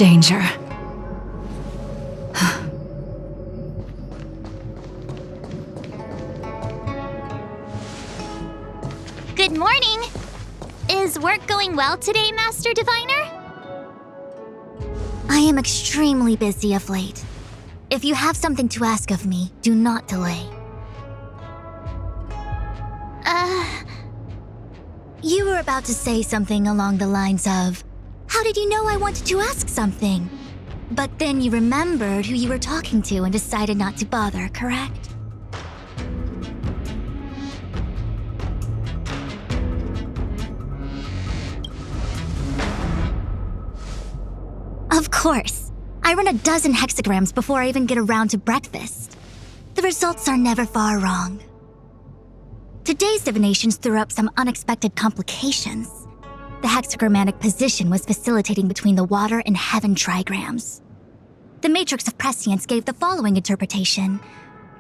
danger. Good morning! Is work going well today, Master Diviner? I am extremely busy of late. If you have something to ask of me, do not delay. You were about to say something along the lines of, "How did you know I wanted to ask something?" But then you remembered who you were talking to and decided not to bother, correct? Of course. I run a dozen hexagrams before I even get around to breakfast. The results are never far wrong. Today's divinations threw up some unexpected complications. The hexagrammatic position was facilitating between the water and heaven trigrams. The matrix of prescience gave the following interpretation.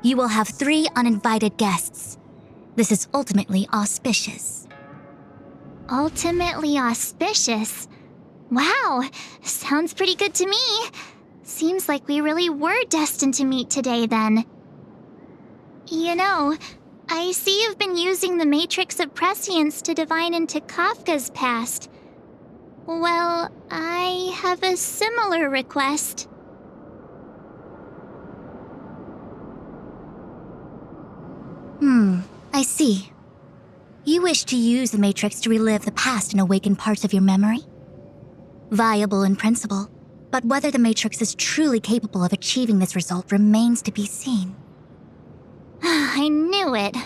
You will have 3 uninvited guests. This is ultimately auspicious. Ultimately auspicious? Wow, sounds pretty good to me. Seems like we really were destined to meet today then. You know, I see you've been using the Matrix of Prescience to divine into Kafka's past. Well, I have a similar request. I see. You wish to use the Matrix to relive the past and awaken parts of your memory? Viable in principle, but whether the Matrix is truly capable of achieving this result remains to be seen. I knew it.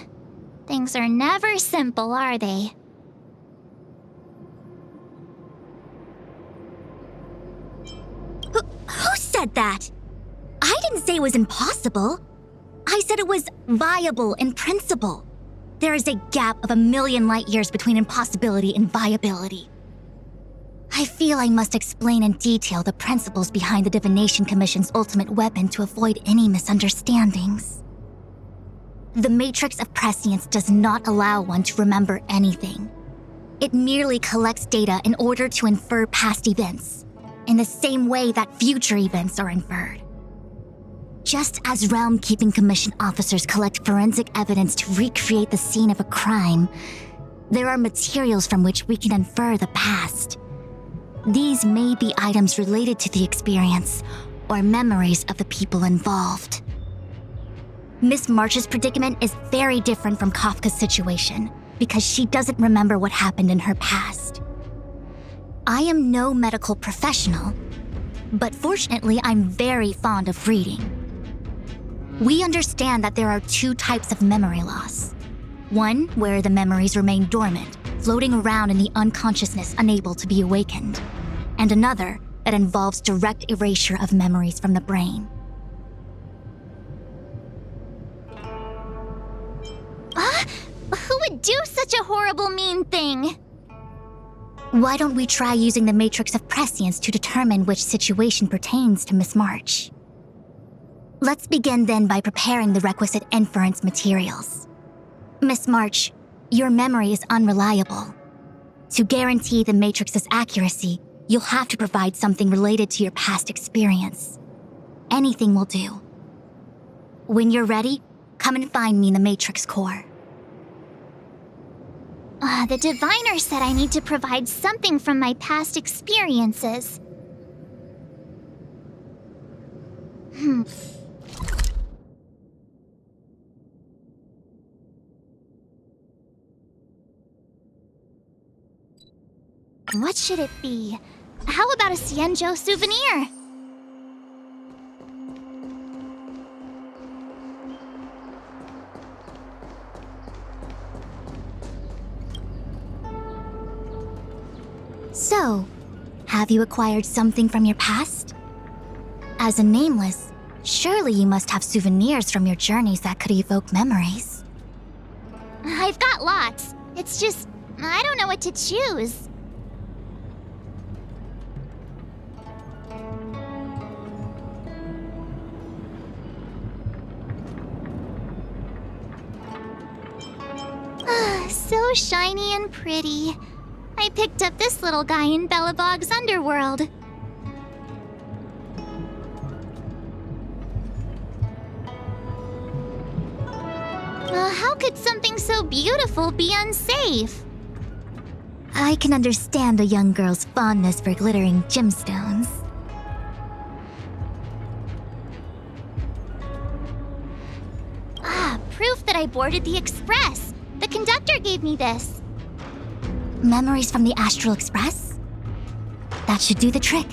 Things are never simple, are they? Who said that? I didn't say it was impossible. I said it was viable in principle. There is a gap of 1,000,000 light years between impossibility and viability. I feel I must explain in detail the principles behind the Divination Commission's ultimate weapon to avoid any misunderstandings. The Matrix of Prescience does not allow one to remember anything. It merely collects data in order to infer past events, in the same way that future events are inferred. Just as Realm Keeping Commission officers collect forensic evidence to recreate the scene of a crime, there are materials from which we can infer the past. These may be items related to the experience or memories of the people involved. Miss March's predicament is very different from Kafka's situation because she doesn't remember what happened in her past. I am no medical professional, but fortunately I'm very fond of reading. We understand that there are 2 types of memory loss. One where the memories remain dormant, floating around in the unconsciousness unable to be awakened, and another that involves direct erasure of memories from the brain. Who would do such a horrible, mean thing? Why don't we try using the Matrix of Prescience to determine which situation pertains to Miss March? Let's begin then by preparing the requisite inference materials. Miss March, your memory is unreliable. To guarantee the Matrix's accuracy, you'll have to provide something related to your past experience. Anything will do. When you're ready, come and find me in the Matrix core. The diviner said I need to provide something from my past experiences. What should it be? How about a Xianzhou souvenir? So, have you acquired something from your past? As a nameless, surely you must have souvenirs from your journeys that could evoke memories. I've got lots. It's just, I don't know what to choose. So shiny and pretty. I picked up this little guy in Belobog's underworld. How could something so beautiful be unsafe? I can understand a young girl's fondness for glittering gemstones. Proof that I boarded the express. The conductor gave me this. Memories from the Astral Express? That should do the trick.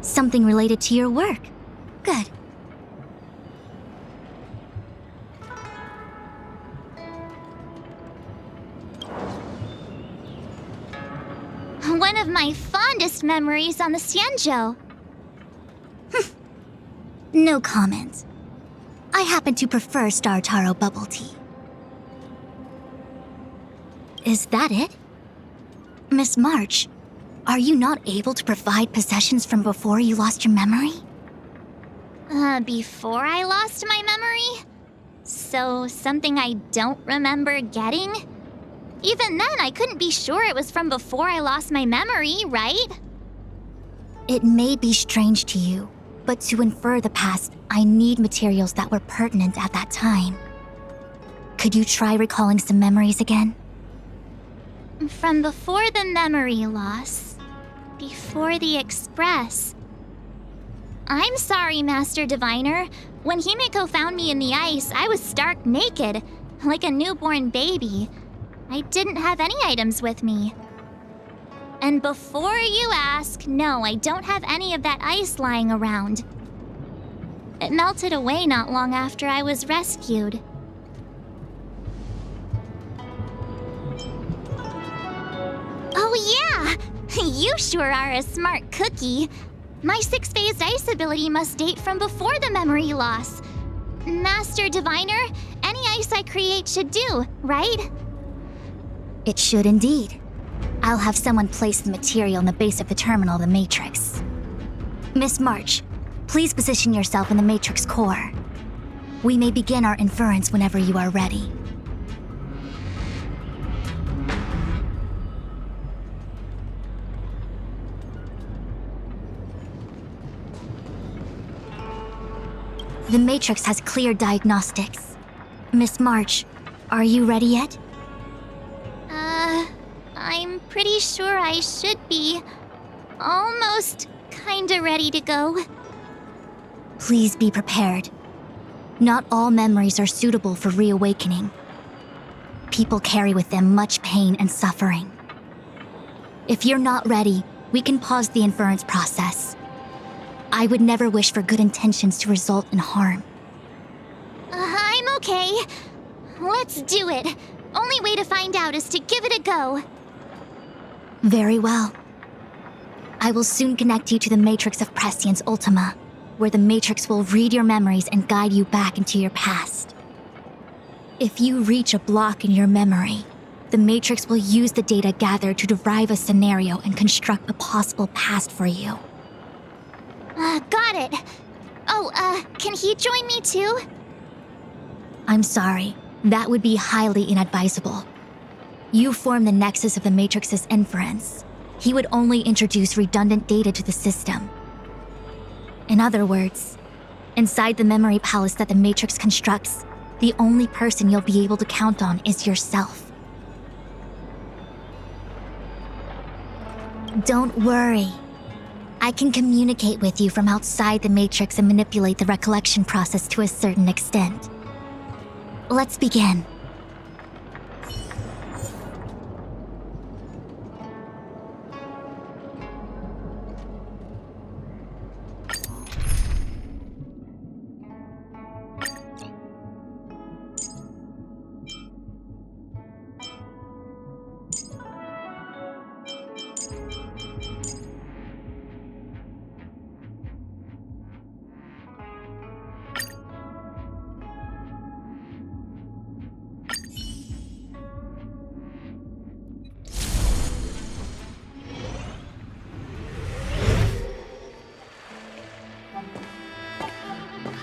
Something related to your work. Good. One of my fondest memories on the Xianzhou. No comment. I happen to prefer Star Taro bubble tea. Is that it? Miss March, are you not able to provide possessions from before you lost your memory? Before I lost my memory? So, something I don't remember getting? Even then, I couldn't be sure it was from before I lost my memory, right? It may be strange to you, but to infer the past, I need materials that were pertinent at that time. Could you try recalling some memories again? From before the memory loss. Before the express. I'm sorry, Master Diviner. When Himeko found me in the ice, I was stark naked, like a newborn baby. I didn't have any items with me. And before you ask, no, I don't have any of that ice lying around. It melted away not long after I was rescued. Oh yeah! You sure are a smart cookie. My six-phased ice ability must date from before the memory loss. Master Diviner, any ice I create should do, right? It should indeed. I'll have someone place the material in the base of the terminal of the Matrix. Miss March, please position yourself in the Matrix core. We may begin our inference whenever you are ready. The Matrix has clear diagnostics. Miss March, are you ready yet? I'm pretty sure I should be. Almost kinda ready to go. Please be prepared. Not all memories are suitable for reawakening. People carry with them much pain and suffering. If you're not ready, we can pause the inference process. I would never wish for good intentions to result in harm. I'm okay. Let's do it. Only way to find out is to give it a go. Very well. I will soon connect you to the Matrix of Prescience Ultima, where the Matrix will read your memories and guide you back into your past. If you reach a block in your memory, the Matrix will use the data gathered to derive a scenario and construct a possible past for you. Got it. Oh, can he join me too? I'm sorry, that would be highly inadvisable. You form the nexus of the Matrix's inference. He would only introduce redundant data to the system. In other words, inside the memory palace that the Matrix constructs, the only person you'll be able to count on is yourself. Don't worry. I can communicate with you from outside the Matrix and manipulate the recollection process to a certain extent. Let's begin.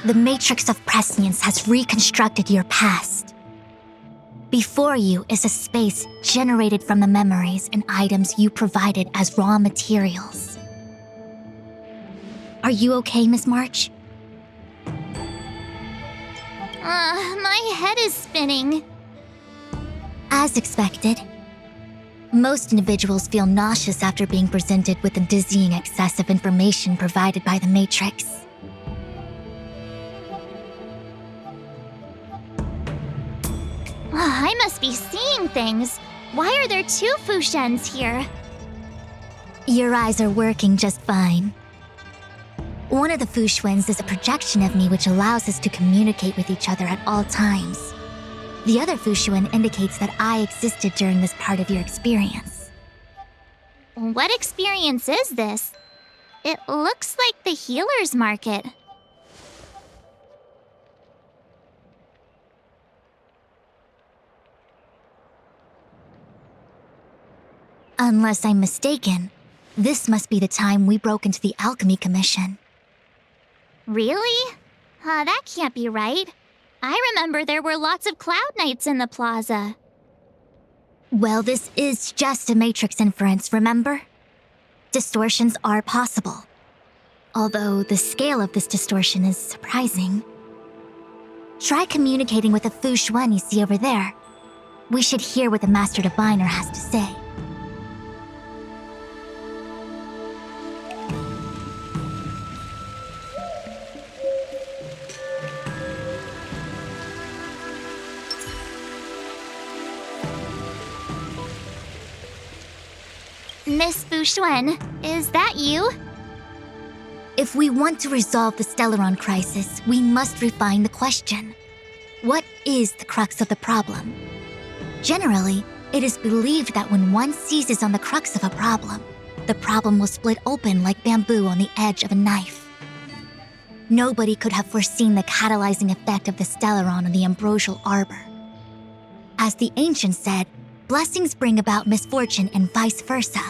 The matrix of prescience has reconstructed your past. Before you is a space generated from the memories and items you provided as raw materials. Are you okay, Miss March? My head is spinning. As expected. Most individuals feel nauseous after being presented with the dizzying excess of information provided by the Matrix. I must be seeing things. Why are there two Fushens here? Your eyes are working just fine. One of the Fushwens is a projection of me which allows us to communicate with each other at all times. The other Fushuen indicates that I existed during this part of your experience. What experience is this? It looks like the healer's market. Unless I'm mistaken, this must be the time we broke into the Alchemy Commission. Really? That can't be right. I remember there were lots of Cloud Knights in the plaza. Well, this is just a Matrix inference, remember? Distortions are possible. Although the scale of this distortion is surprising. Try communicating with the Fushuen you see over there. We should hear what the Master Diviner has to say. Miss Fushuen, is that you? If we want to resolve the Stellaron crisis, we must refine the question. What is the crux of the problem? Generally, it is believed that when one seizes on the crux of a problem, the problem will split open like bamboo on the edge of a knife. Nobody could have foreseen the catalyzing effect of the Stellaron on the ambrosial arbor. As the ancients said, blessings bring about misfortune and vice versa.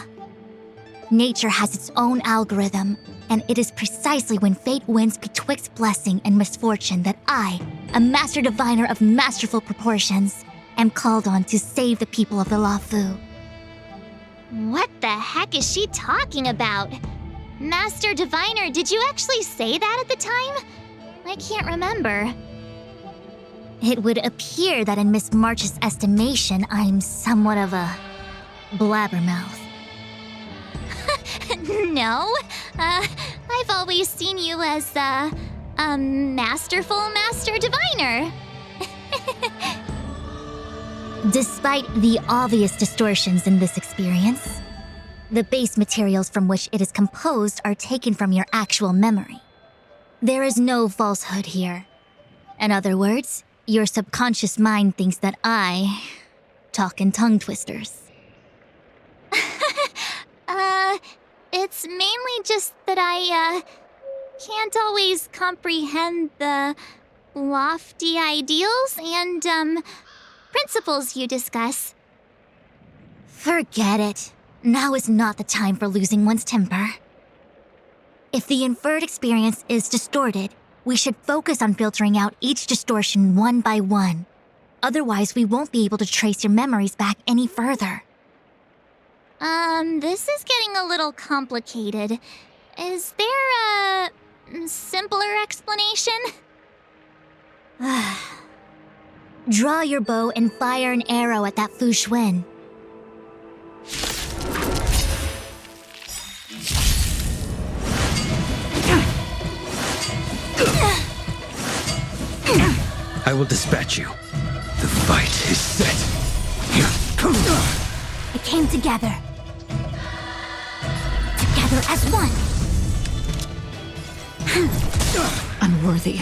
Nature has its own algorithm, and it is precisely when fate wins betwixt blessing and misfortune that I, a Master Diviner of masterful proportions, am called on to save the people of the Luofu. What the heck is she talking about? Master Diviner, did you actually say that at the time? I can't remember. It would appear that in Miss March's estimation, I'm somewhat of a blabbermouth. No, I've always seen you as a masterful Master Diviner. Despite the obvious distortions in this experience, the base materials from which it is composed are taken from your actual memory. There is no falsehood here. In other words, your subconscious mind thinks that I talk in tongue twisters. It's mainly just that I, can't always comprehend the lofty ideals and, principles you discuss. Forget it. Now is not the time for losing one's temper. If the inferred experience is distorted, we should focus on filtering out each distortion one by one. Otherwise, we won't be able to trace your memories back any further. This is getting a little complicated. Is there a simpler explanation? Draw your bow and fire an arrow at that Fushuen. I will dispatch you. The fight is set. It came together. Together as one. Unworthy.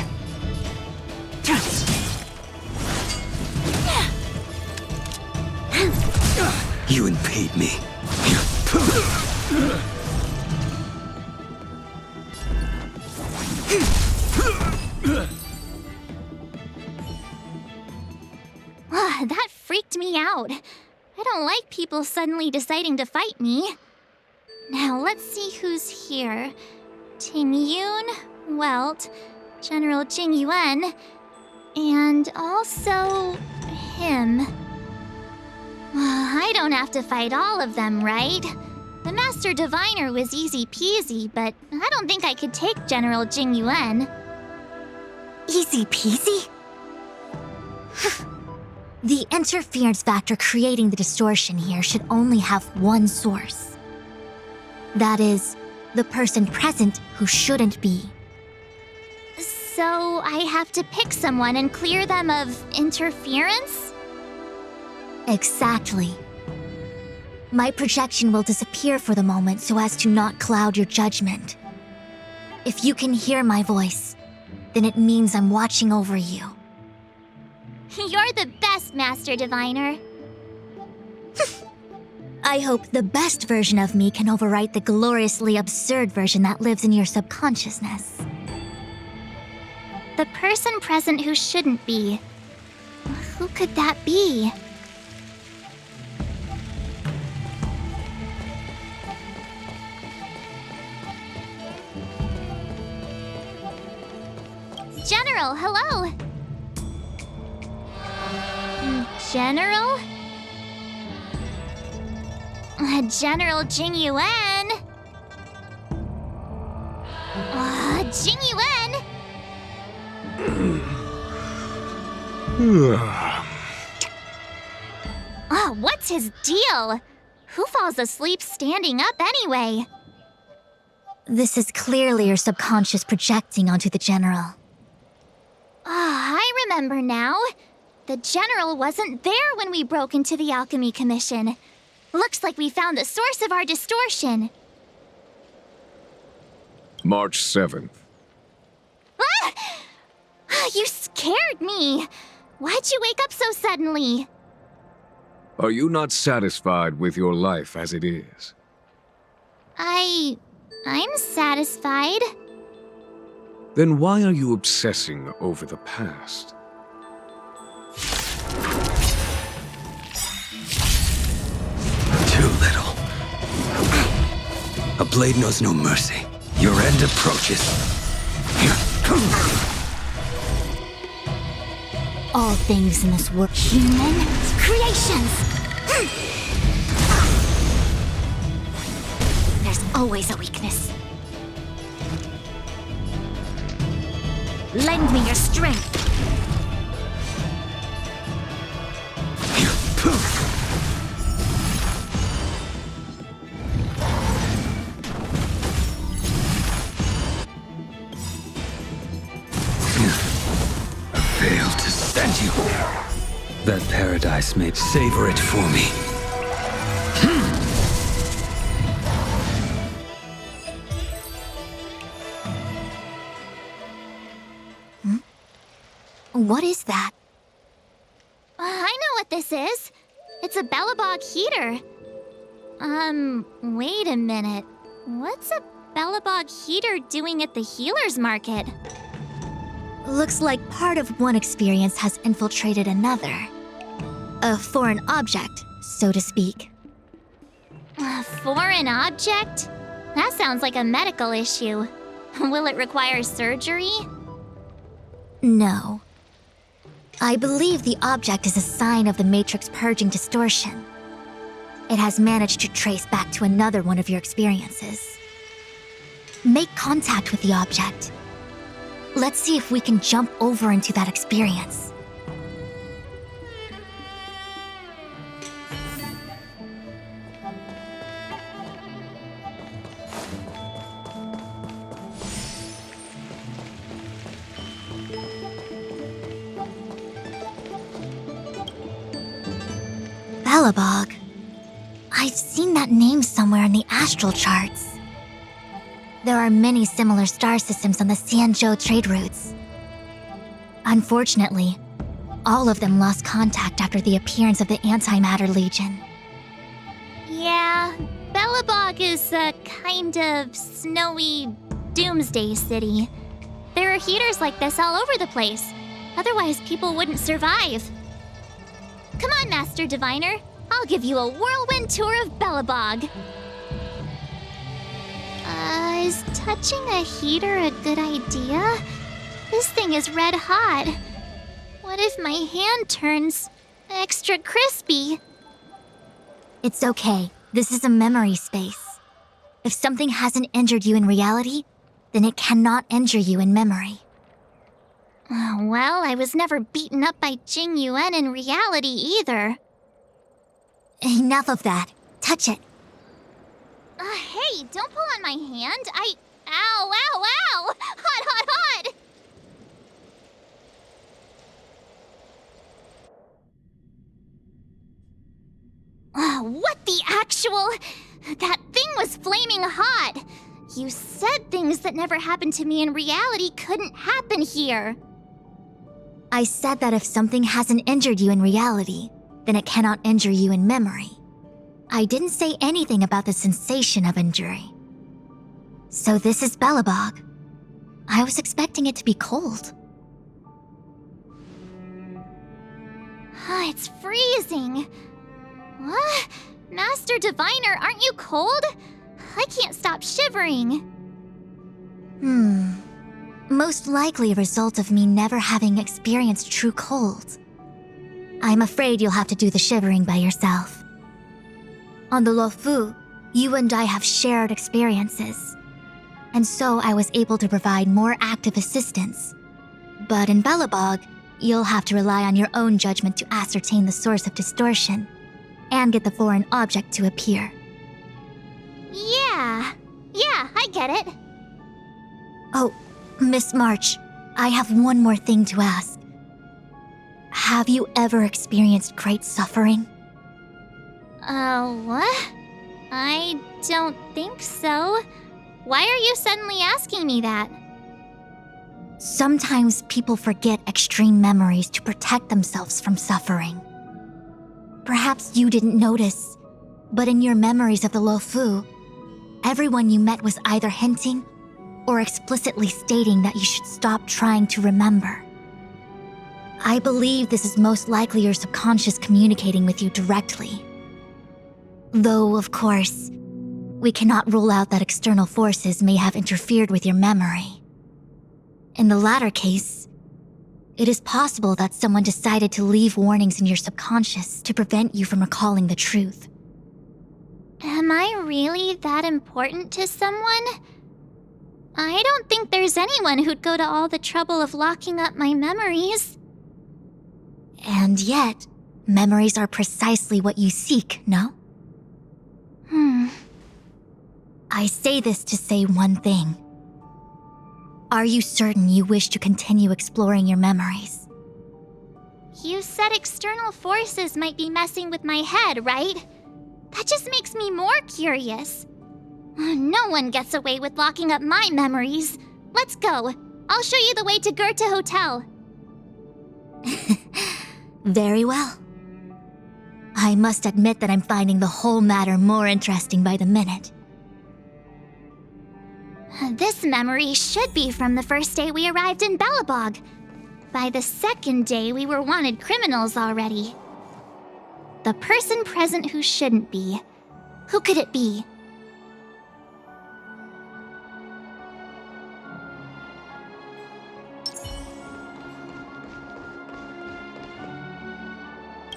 You impede me. That freaked me out. I don't like people suddenly deciding to fight me. Now let's see who's here. Ting Yoon, Welt, General Jing Yuan, and also him. I don't have to fight all of them, right? The Master Diviner was easy peasy, but I don't think I could take General Jing Yuan. Easy peasy? The interference factor creating the distortion here should only have one source. That is, the person present who shouldn't be. So I have to pick someone and clear them of interference? Exactly. My projection will disappear for the moment so as to not cloud your judgment. If you can hear my voice, then it means I'm watching over you. You're the best, Master Diviner. I hope the best version of me can overwrite the gloriously absurd version that lives in your subconsciousness. The person present who shouldn't be. Who could that be? General, hello! General? General Jing Yuan? Jing Yuan? What's his deal? Who falls asleep standing up anyway? This is clearly your subconscious projecting onto the General. I remember now. The General wasn't there when we broke into the Alchemy Commission. Looks like we found the source of our distortion. March 7th. Ah! You scared me. Why'd you wake up so suddenly? Are you not satisfied with your life as it is? I'm satisfied. Then why are you obsessing over the past? Too little. A blade knows no mercy. Your end approaches. All things in this world, human creations! There's always a weakness. Lend me your strength. I failed to send you. That paradise may savor it for me. What is that? I know what this is. It's a Bellabog heater. Wait a minute. What's a Bellabog heater doing at the healer's market? Looks like part of one experience has infiltrated another. A foreign object, so to speak. A foreign object? That sounds like a medical issue. Will it require surgery? No. I believe the object is a sign of the Matrix purging distortion. It has managed to trace back to another one of your experiences. Make contact with the object. Let's see if we can jump over into that experience. Bellabog. I've seen that name somewhere in the astral charts. There are many similar star systems on the Sanzhou trade routes. Unfortunately, all of them lost contact after the appearance of the Antimatter Legion. Yeah, Bellabog is a kind of snowy doomsday city. There are heaters like this all over the place. Otherwise, people wouldn't survive. Come on, Master Diviner. I'll give you a whirlwind tour of Bellabog. Is touching a heater a good idea? This thing is red hot. What if my hand turns extra crispy? It's okay. This is a memory space. If something hasn't injured you in reality, then it cannot injure you in memory. Well, I was never beaten up by Jing Yuan in reality either. Enough of that. Touch it. Hey, don't pull on my hand. Ow, ow, ow! Hot, hot, hot! What the actual... That thing was flaming hot! You said things that never happened to me in reality couldn't happen here. I said that if something hasn't injured you in reality, then it cannot injure you in memory. I didn't say anything about the sensation of injury. So this is Belobog. I was expecting it to be cold. It's freezing. What? Master Diviner, aren't you cold? I can't stop shivering. Most likely a result of me never having experienced true cold. I'm afraid you'll have to do the shivering by yourself. On the Luofu, you and I have shared experiences, and so I was able to provide more active assistance. But in Belobog, you'll have to rely on your own judgment to ascertain the source of distortion, and get the foreign object to appear. Yeah, I get it. Oh, Miss March, I have one more thing to ask. Have you ever experienced great suffering? What? I don't think so. Why are you suddenly asking me that? Sometimes people forget extreme memories to protect themselves from suffering. Perhaps you didn't notice, but in your memories of the Luofu, everyone you met was either hinting or explicitly stating that you should stop trying to remember. I believe this is most likely your subconscious communicating with you directly. Though, of course, we cannot rule out that external forces may have interfered with your memory. In the latter case, it is possible that someone decided to leave warnings in your subconscious to prevent you from recalling the truth. Am I really that important to someone? I don't think there's anyone who'd go to all the trouble of locking up my memories. And yet, memories are precisely what you seek, no? I say this to say one thing. Are you certain you wish to continue exploring your memories? You said external forces might be messing with my head, right? That just makes me more curious. No one gets away with locking up my memories. Let's go. I'll show you the way to Goethe Hotel. Very well. I must admit that I'm finding the whole matter more interesting by the minute. This memory should be from the first day we arrived in Belobog. By the second day, we were wanted criminals already. The person present who shouldn't be. Who could it be?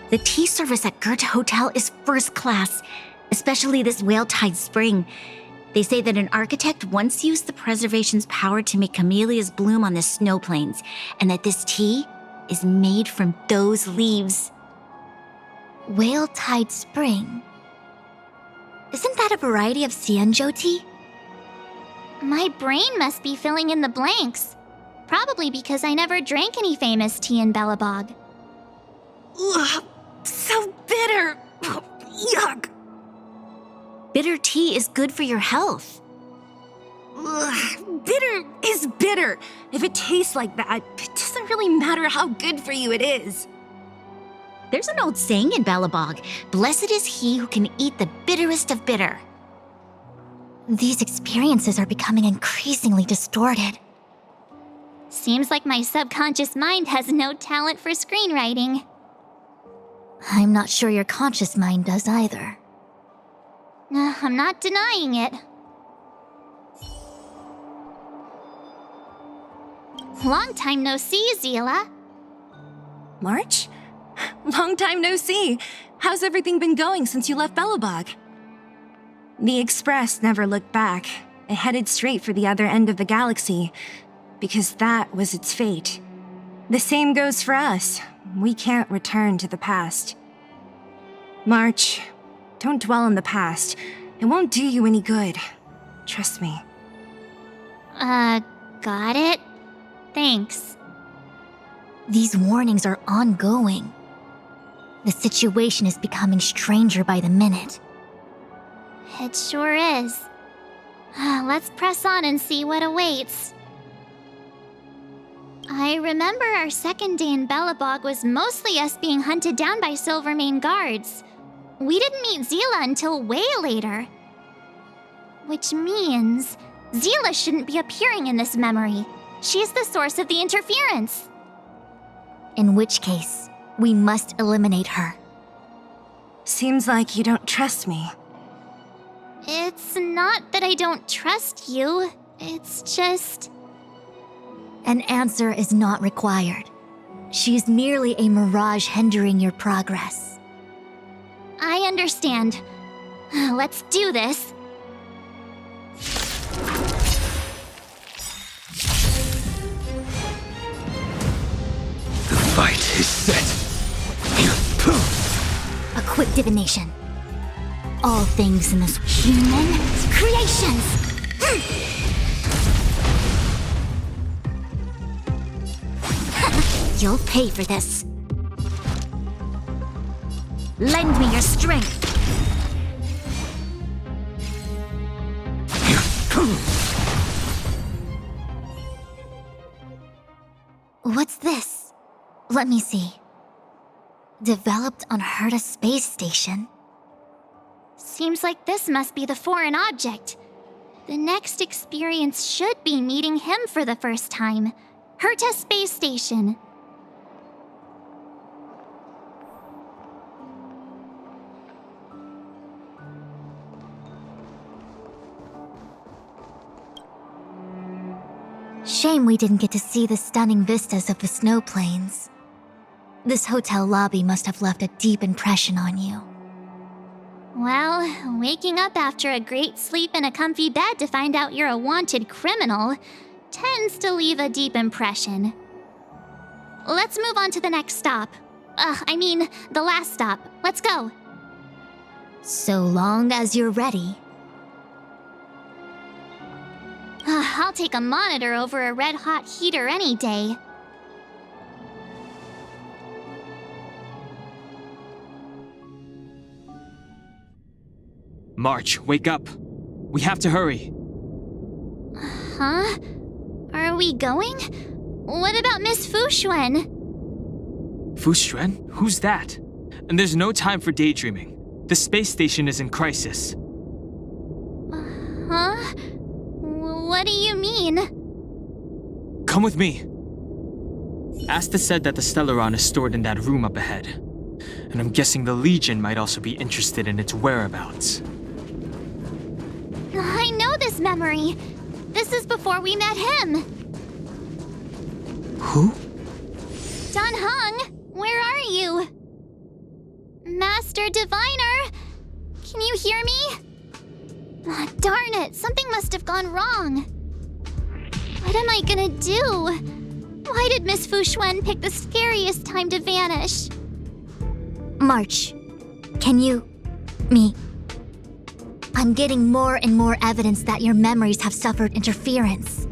The tea service at Goethe Hotel is first class, especially this Whale-Tide Spring. They say that an architect once used the preservation's power to make camellias bloom on the snow plains, and that this tea is made from those leaves. Whale-Tide Spring? Isn't that a variety of Xianzhou tea? My brain must be filling in the blanks. Probably because I never drank any famous tea in Belobog. Ugh, so bitter! Yuck! Bitter tea is good for your health. Ugh, bitter is bitter. If it tastes like that, it doesn't really matter how good for you it is. There's an old saying in Belobog, blessed is he who can eat the bitterest of bitter. These experiences are becoming increasingly distorted. Seems like my subconscious mind has no talent for screenwriting. I'm not sure your conscious mind does either. I'm not denying it. Long time no see, Zila. March? Long time no see. How's everything been going since you left Belobog? The Express never looked back. It headed straight for the other end of the galaxy, because that was its fate. The same goes for us. We can't return to the past. March, don't dwell on the past. It won't do you any good. Trust me. Got it? Thanks. These warnings are ongoing. The situation is becoming stranger by the minute. It sure is. Let's press on and see what awaits. I remember our second day in Belobog was mostly us being hunted down by Silvermane guards. We didn't meet Zila until way later. Which means Zila shouldn't be appearing in this memory. She's the source of the interference. In which case, we must eliminate her. Seems like you don't trust me. It's not that I don't trust you. It's just... An answer is not required. She's merely a mirage hindering your progress. I understand. Let's do this. The fight is set. A quick divination. All things in this human creations. You'll pay for this. Lend me your strength. What's this? Let me see. Developed on Herta space station. Seems like this must be the foreign object. The next experience should be meeting him for the first time. Herta space station. Shame we didn't get to see the stunning vistas of the snow plains. This hotel lobby must have left a deep impression on you. Well, waking up after a great sleep in a comfy bed to find out you're a wanted criminal tends to leave a deep impression. Let's move on to the next stop. The last stop. Let's go. So long as you're ready. I'll take a monitor over a red-hot heater any day. March, wake up. We have to hurry. Huh? Are we going? What about Miss Fuxuan? Fuxuan? Who's that? And there's no time for daydreaming. The space station is in crisis. Huh? What do you mean? Come with me. Asta said that the Stellaron is stored in that room up ahead. And I'm guessing the Legion might also be interested in its whereabouts. I know this memory. This is before we met him. Who? Dan Heng, where are you? Master Diviner, can you hear me? Darn it, something must have gone wrong. What am I gonna do? Why did Miss Fuxuan pick the scariest time to vanish? March, can you... me... I'm getting more and more evidence that your memories have suffered interference.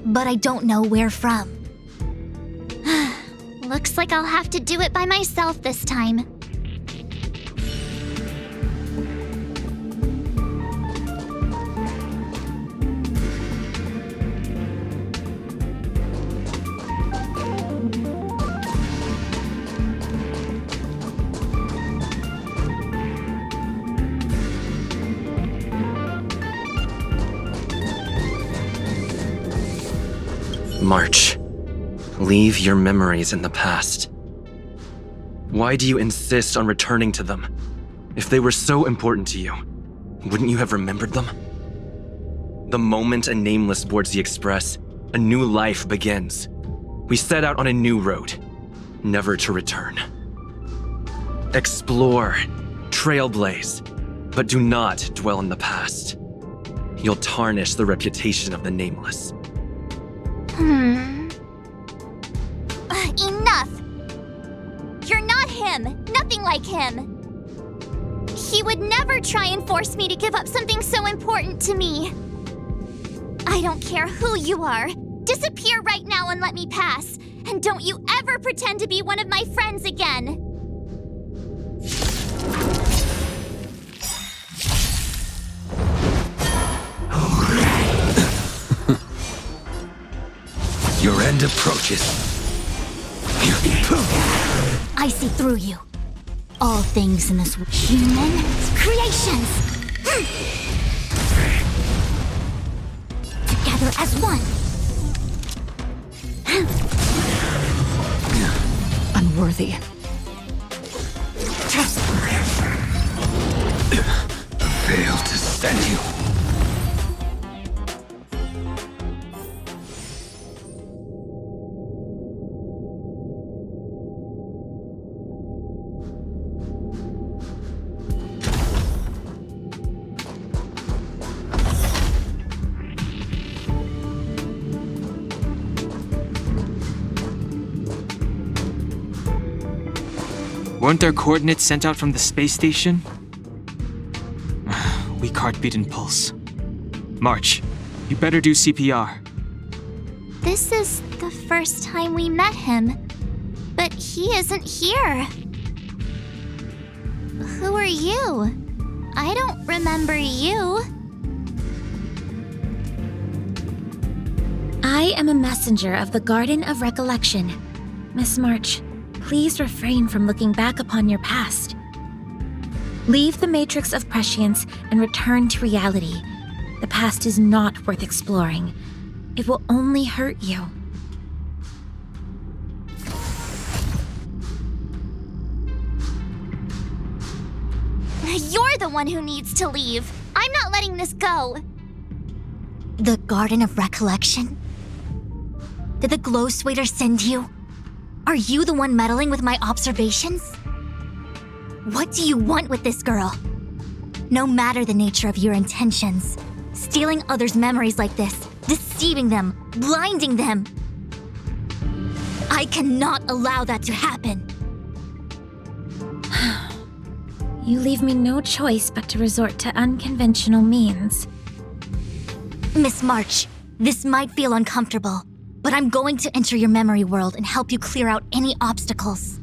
But I don't know where from. Looks like I'll have to do it by myself this time. March, leave your memories in the past. Why do you insist on returning to them? If they were so important to you, wouldn't you have remembered them? The moment a Nameless boards the Express, a new life begins. we set out on a new road, never to return. Explore, trailblaze, but do not dwell in the past. You'll tarnish the reputation of the Nameless. Enough! You're not him! Nothing like him! He would never try and force me to give up something so important to me. I don't care who you are. Disappear right now and let me pass. And don't you ever pretend to be one of my friends again. Your end approaches. I see through you. All things in this world. Human creations! Together as one. Unworthy. Fail to send you. Weren't there coordinates sent out from the space station? Weak heartbeat and pulse. March, you better do CPR. This is the first time we met him, but he isn't here. Who are you? I don't remember you. I am a messenger of the Garden of Recollection. Miss March, please refrain from looking back upon your past. Leave the matrix of prescience and return to reality. The past is not worth exploring. It will only hurt you. You're the one who needs to leave. I'm not letting this go. The Garden of Recollection? Did the Glow Swader send you? Are you the one meddling with my observations? What do you want with this girl? No matter the nature of your intentions, stealing others' memories like this, deceiving them, blinding them. I cannot allow that to happen. You leave me no choice but to resort to unconventional means. Miss March, this might feel uncomfortable, but I'm going to enter your memory world and help you clear out any obstacles.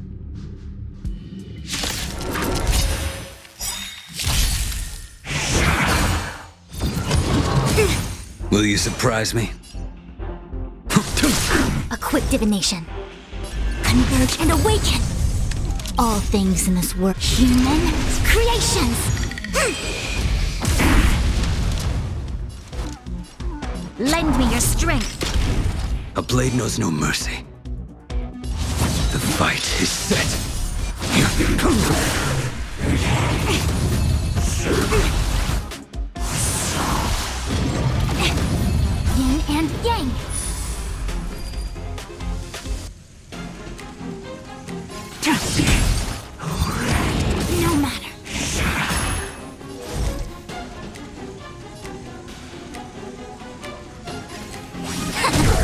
Will you surprise me? A quick divination. Converge and awaken. All things in this world. Human creations. Lend me your strength. A blade knows no mercy. The fight is set. Yin and yang. No matter.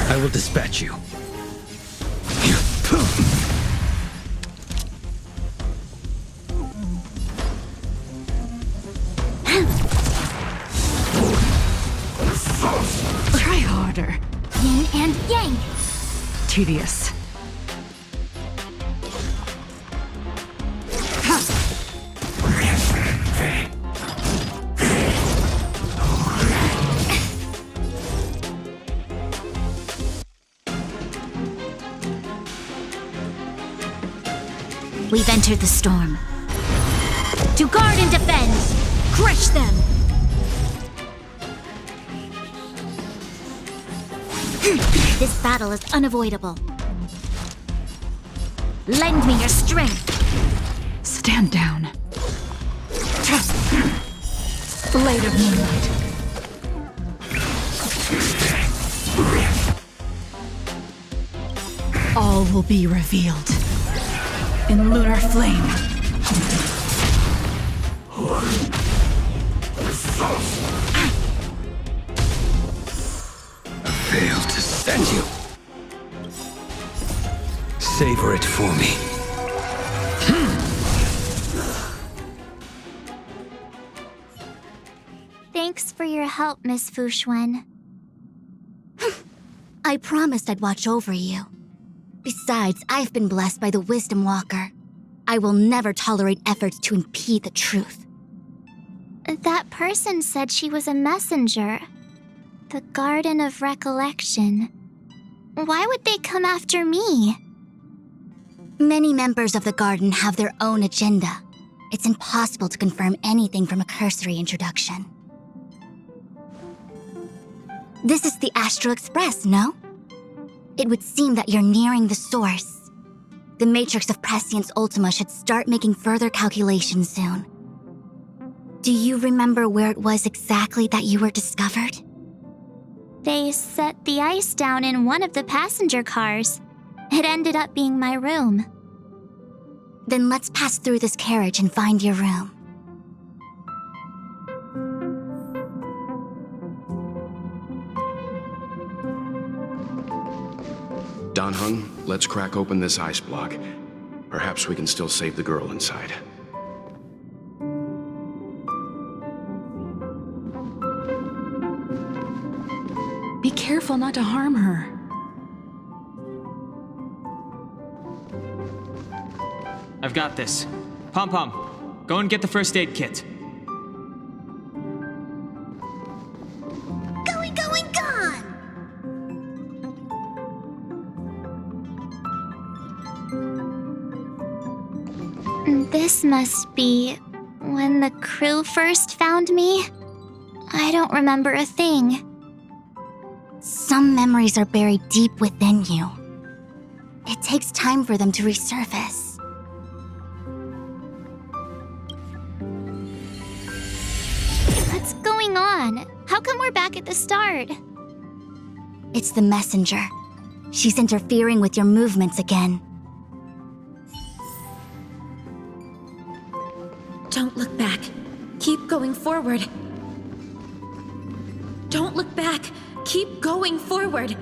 I will dispatch you. Try harder. Yin and yang. Tedious. We've entered the storm. To guard and defend! Crush them! This battle is unavoidable. Lend me your strength! Stand down. Blade of moonlight. All will be revealed in lunar flame. I failed to send you. Savor it for me. Thanks for your help, Miss Fushuen. I promised I'd watch over you. Besides, I've been blessed by the Wisdom Walker. I will never tolerate efforts to impede the truth. That person said she was a messenger. The Garden of Recollection. Why would they come after me? Many members of the Garden have their own agenda. It's impossible to confirm anything from a cursory introduction. This is the Astral Express, no? It would seem that you're nearing the source. The Matrix of Prescience Ultima should start making further calculations soon. Do you remember where it was exactly that you were discovered? They set the ice down in one of the passenger cars. It ended up being my room. Then let's pass through this carriage and find your room. Danheng, let's crack open this ice block. Perhaps we can still save the girl inside. Be careful not to harm her. I've got this. Pom-Pom, go and get the first aid kit. Going, gone! This must be when the crew first found me. I don't remember a thing. Some memories are buried deep within you. It takes time for them to resurface. What's going on? How come we're back at the start? It's the messenger. She's interfering with your movements again. Don't look back. Keep going forward. Don't look back. Keep going forward.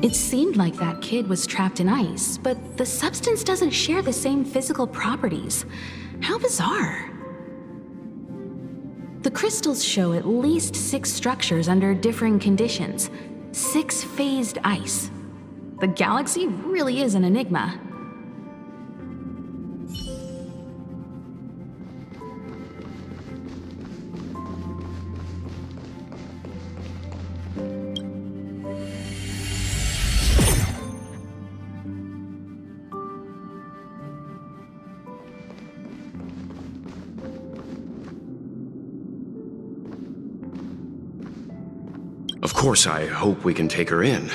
It seemed like that kid was trapped in ice, but the substance doesn't share the same physical properties. How bizarre. The crystals show at least 6 structures under differing conditions. 6 phased ice. The galaxy really is an enigma. Of course, I hope we can take her in.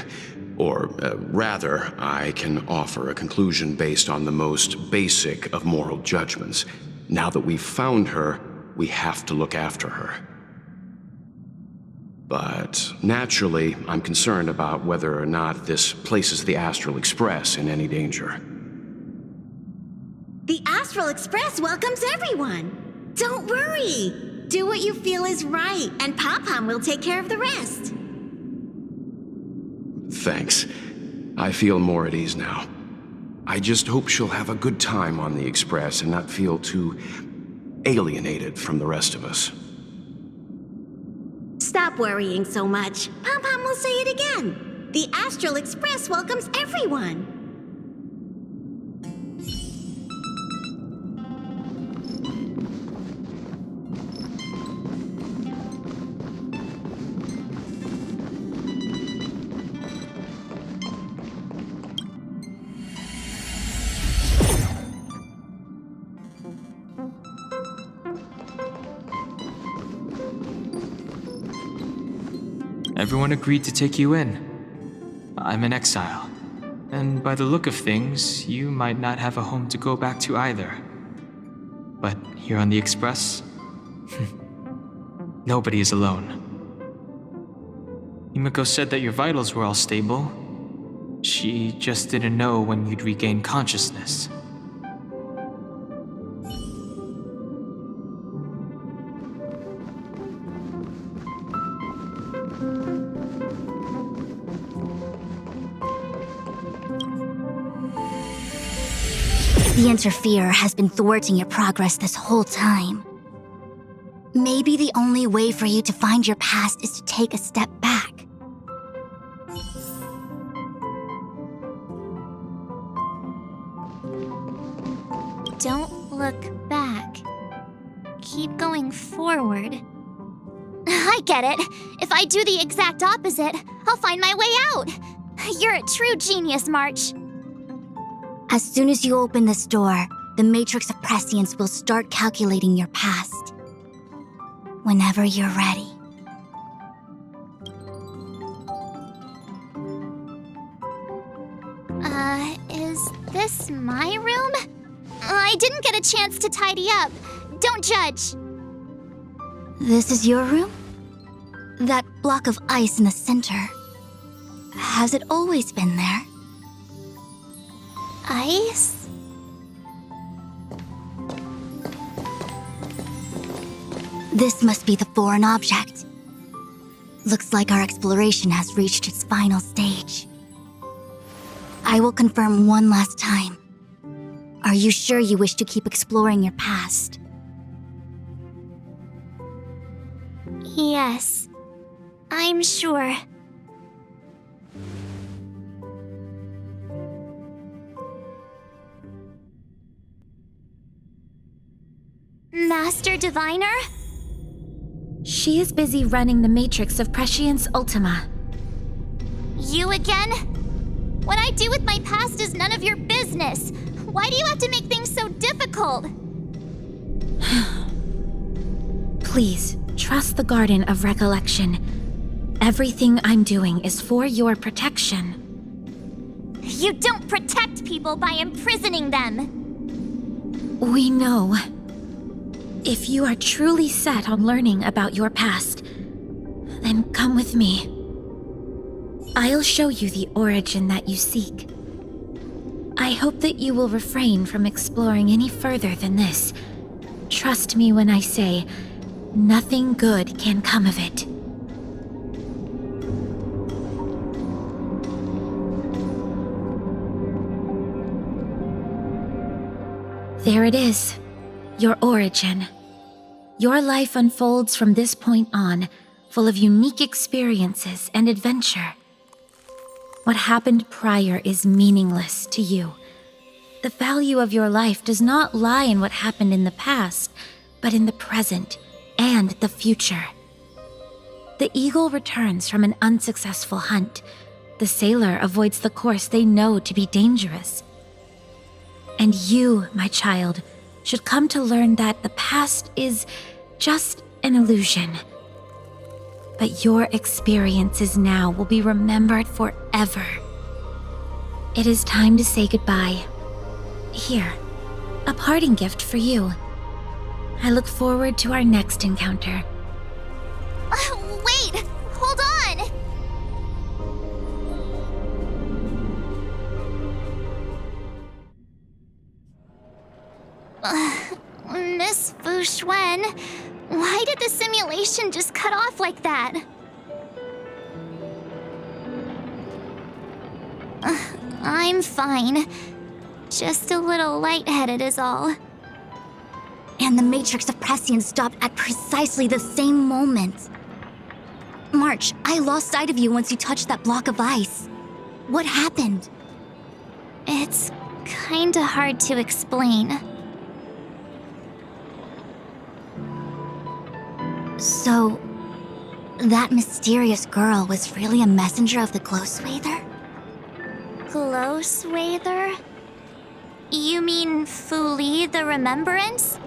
Or, rather, I can offer a conclusion based on the most basic of moral judgments. Now that we've found her, we have to look after her. But naturally, I'm concerned about whether or not this places the Astral Express in any danger. The Astral Express welcomes everyone. Don't worry. Do what you feel is right, and Pom-Pom will take care of the rest. Thanks. I feel more at ease now. I just hope she'll have a good time on the Express and not feel too alienated from the rest of us. Stop worrying so much. Pom-Pom will say it again. The Astral Express welcomes everyone. Everyone agreed to take you in. I'm in exile. And by the look of things, you might not have a home to go back to either. But here on the Express, nobody is alone. Himiko said that your vitals were all stable. She just didn't know when you'd regain consciousness. The Interferer has been thwarting your progress this whole time. Maybe the only way for you to find your past is to take a step back. Don't look back. Keep going forward. I get it. If I do the exact opposite, I'll find my way out. You're a true genius, March. As soon as you open this door, the Matrix of Prescience will start calculating your past. Whenever you're ready. Is this my room? I didn't get a chance to tidy up. Don't judge. This is your room? That block of ice in the center. Has it always been there? Ice? This must be the foreign object. Looks like our exploration has reached its final stage. I will confirm one last time. Are you sure you wish to keep exploring your past? Yes, I'm sure. Master Diviner? She is busy running the Matrix of Prescience Ultima. You again? What I do with my past is none of your business. Why do you have to make things so difficult? Please, trust the Garden of Recollection. Everything I'm doing is for your protection. You don't protect people by imprisoning them. We know. If you are truly set on learning about your past, then come with me. I'll show you the origin that you seek. I hope that you will refrain from exploring any further than this. Trust me when I say, nothing good can come of it. There it is, your origin. Your life unfolds from this point on, full of unique experiences and adventure. What happened prior is meaningless to you. The value of your life does not lie in what happened in the past, but in the present and the future. The eagle returns from an unsuccessful hunt. The sailor avoids the course they know to be dangerous. And you, my child, should come to learn that the past is just an illusion. But your experiences now will be remembered forever. It is time to say goodbye. Here, a parting gift for you. I look forward to our next encounter. Wait! Hold on! Miss Fu Xuan, why did the simulation just cut off like that? I'm fine. Just a little lightheaded is all. And the Matrix of Prescience stopped at precisely the same moment. March, I lost sight of you once you touched that block of ice. What happened? It's kinda hard to explain. So, that mysterious girl was really a messenger of the Glow Swather? Glow Swather? You mean Fu Li the Remembrance?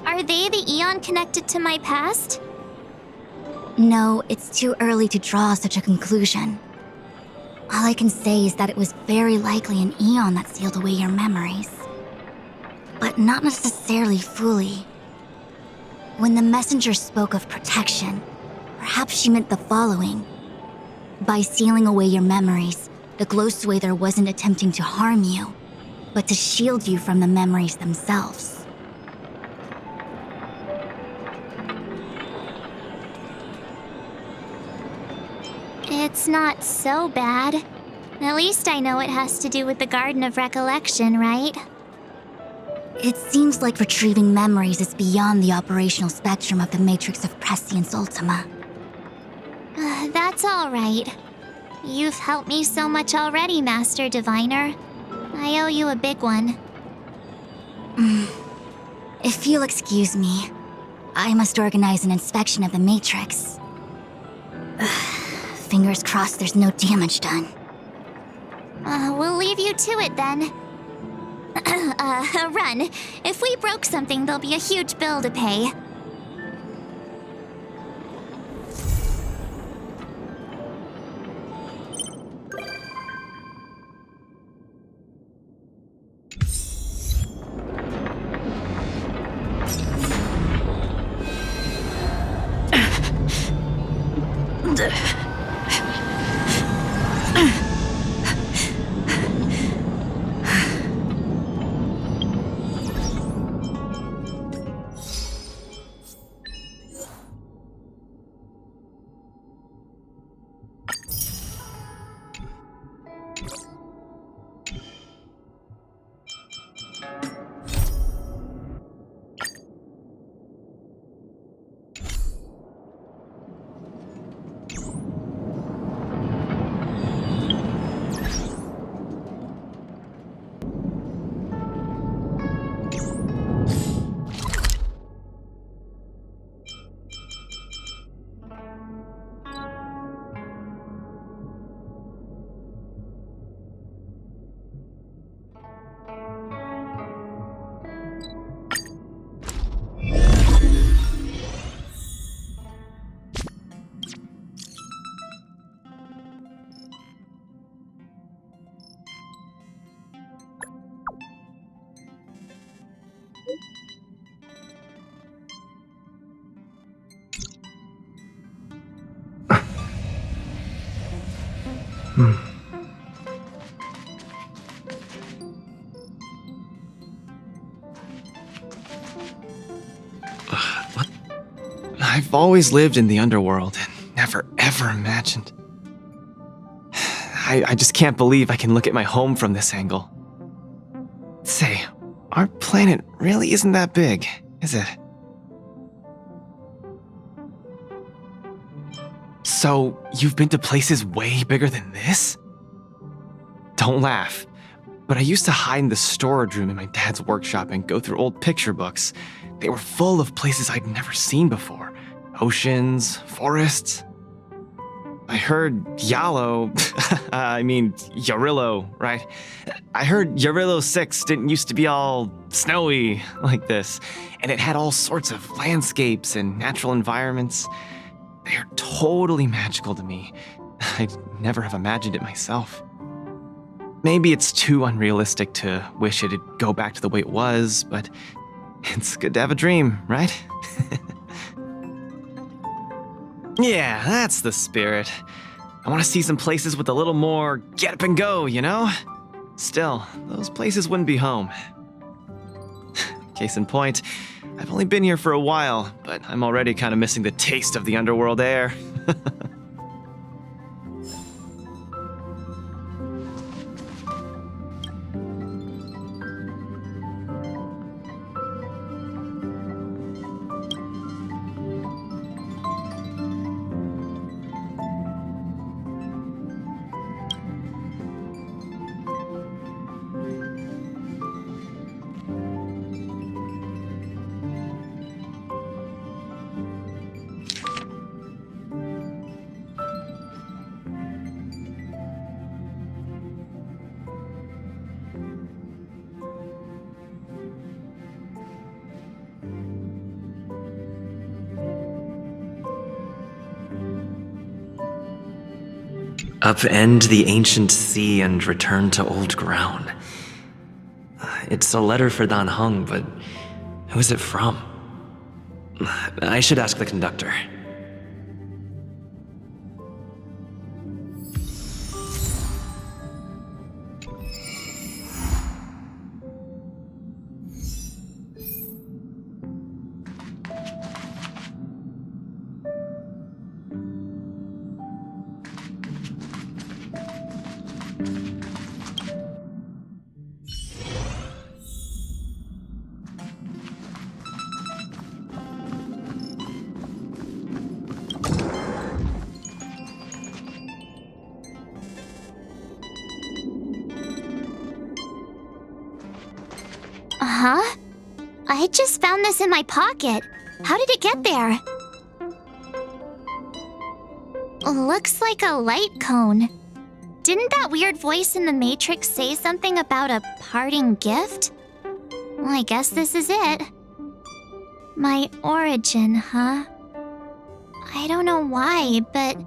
Are they the Eon connected to my past? No, it's too early to draw such a conclusion. All I can say is that it was very likely an Eon that sealed away your memories. But not necessarily Fu Li. When the messenger spoke of protection, perhaps she meant the following. By sealing away your memories, the glow swather wasn't attempting to harm you, but to shield you from the memories themselves. It's not so bad. At least I know it has to do with the Garden of Recollection, right? It seems like retrieving memories is beyond the operational spectrum of the Matrix of Prescience Ultima. That's all right. You've helped me so much already, Master Diviner. I owe you a big one. If you'll excuse me, I must organize an inspection of the Matrix. Fingers crossed there's no damage done. We'll leave you to it then. Run. If we broke something, there'll be a huge bill to pay. What? I've always lived in the underworld and never ever imagined. I just can't believe I can look at my home from this angle. Say, our planet really isn't that big, is it? So, you've been to places way bigger than this? Don't laugh, but I used to hide in the storage room in my dad's workshop and go through old picture books. They were full of places I'd never seen before. Oceans, forests. I heard Yarillo, right? I heard Yarillo 6 didn't used to be all snowy like this, and it had all sorts of landscapes and natural environments. They're totally magical to me. I'd never have imagined it myself. Maybe it's too unrealistic to wish it'd go back to the way it was, but it's good to have a dream, right? Yeah, that's the spirit. I want to see some places with a little more get up and go, you know? Still, those places wouldn't be home. Case in point, I've only been here for a while, but I'm already kind of missing the taste of the underworld air. Upend the ancient sea and return to old ground. It's a letter for Dan Heng, but who is it from? I should ask the conductor. Huh? I just found this in my pocket. How did it get there? Looks like a light cone. Didn't that weird voice in the Matrix say something about a parting gift? Well, I guess this is it. My origin, huh? I don't know why, but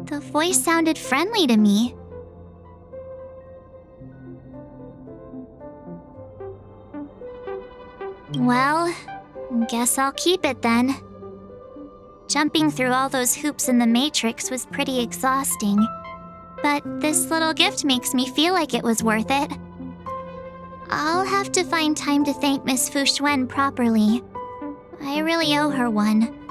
the voice sounded friendly to me. Well, guess I'll keep it then. Jumping through all those hoops in the Matrix was pretty exhausting, but this little gift makes me feel like it was worth it. I'll have to find time to thank Miss Fu Xuan properly. I really owe her one.